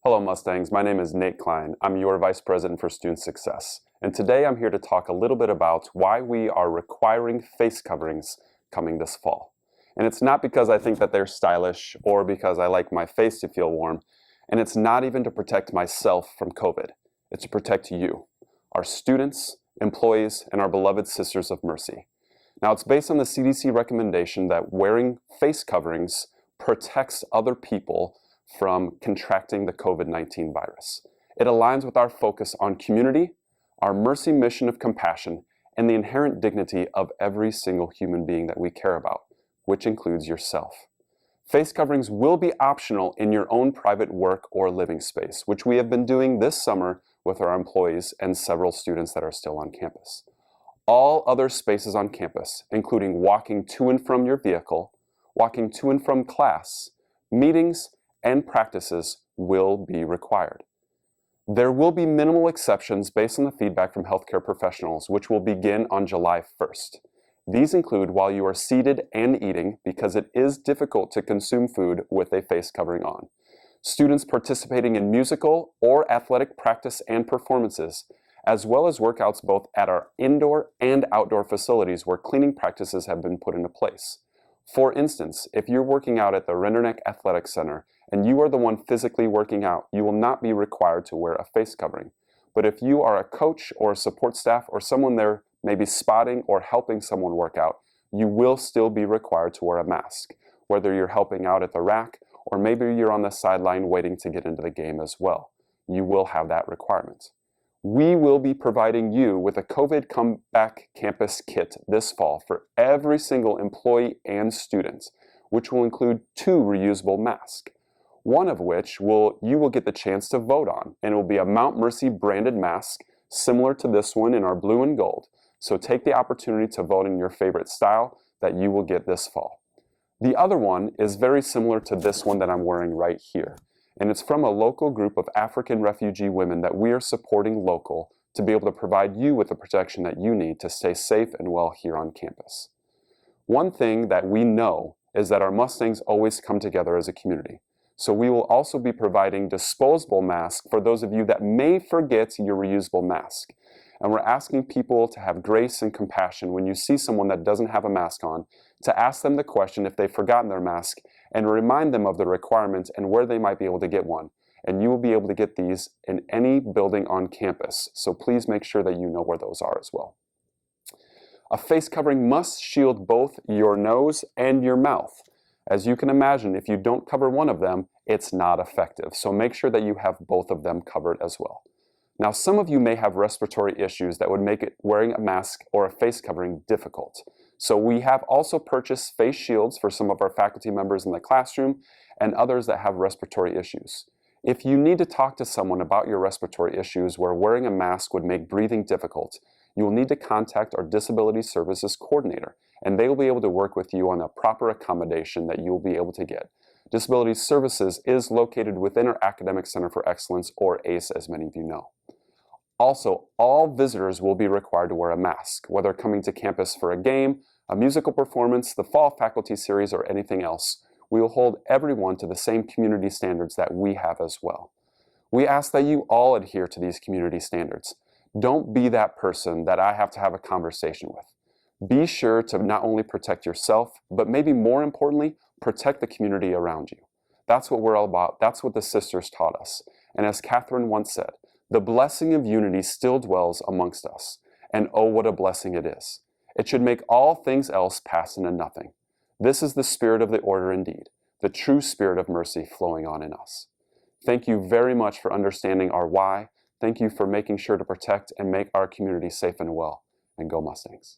Hello Mustangs, my name is Nate Klein. I'm your Vice President for Student Success. And today I'm here to talk a little bit about why we are requiring face coverings coming this fall. And it's not because I think that they're stylish or because I like my face to feel warm. And it's not even to protect myself from COVID. It's to protect you, our students, employees, and our beloved Sisters of Mercy. Now it's based on the CDC recommendation that wearing face coverings protects other people from contracting the COVID-19 virus. It aligns with our focus on community, our Mercy mission of compassion, and the inherent dignity of every single human being that we care about, which includes yourself. Face coverings will be optional in your own private work or living space, which we have been doing this summer with our employees and several students that are still on campus. All other spaces on campus, including walking to and from your vehicle, walking to and from class, meetings, and practices will be required. There will be minimal exceptions based on the feedback from healthcare professionals, which will begin on July 1st. These include while you are seated and eating, because it is difficult to consume food with a face covering on. Students participating in musical or athletic practice and performances, as well as workouts both at our indoor and outdoor facilities where cleaning practices have been put into place. For instance, if you're working out at the Renderneck Athletic Center and you are the one physically working out, you will not be required to wear a face covering. But if you are a coach or a support staff or someone there maybe spotting or helping someone work out, you will still be required to wear a mask, whether you're helping out at the rack or maybe you're on the sideline waiting to get into the game as well. You will have that requirement. We will be providing you with a COVID Comeback Campus kit this fall for every single employee and student, which will include 2 reusable masks, one of which you will get the chance to vote on, and it will be a Mount Mercy branded mask similar to this one in our blue and gold. So take the opportunity to vote in your favorite style that you will get this fall. The other one is very similar to this one that I'm wearing right here. And it's from a local group of African refugee women that we are supporting local to be able to provide you with the protection that you need to stay safe and well here on campus. One thing that we know is that our Mustangs always come together as a community. So we will also be providing disposable masks for those of you that may forget your reusable mask. And we're asking people to have grace and compassion when you see someone that doesn't have a mask on, to ask them the question if they've forgotten their mask and remind them of the requirements and where they might be able to get one. And you will be able to get these in any building on campus. So please make sure that you know where those are as well. A face covering must shield both your nose and your mouth. As you can imagine, if you don't cover one of them, it's not effective. So make sure that you have both of them covered as well. Now, some of you may have respiratory issues that would make wearing a mask or a face covering difficult. So we have also purchased face shields for some of our faculty members in the classroom and others that have respiratory issues. If you need to talk to someone about your respiratory issues where wearing a mask would make breathing difficult, you will need to contact our Disability Services Coordinator, and they will be able to work with you on a proper accommodation that you will be able to get. Disability Services is located within our Academic Center for Excellence, or ACE, as many of you know. Also, all visitors will be required to wear a mask, whether coming to campus for a game, a musical performance, the fall faculty series, or anything else. We will hold everyone to the same community standards that we have as well. We ask that you all adhere to these community standards. Don't be that person that I have to have a conversation with. Be sure to not only protect yourself, but maybe more importantly, protect the community around you. That's what we're all about. That's what the sisters taught us. And as Catherine once said, the blessing of unity still dwells amongst us, and oh, what a blessing it is. It should make all things else pass into nothing. This is the spirit of the order indeed, the true spirit of mercy flowing on in us. Thank you very much for understanding our why. Thank you for making sure to protect and make our community safe and well. And go Mustangs.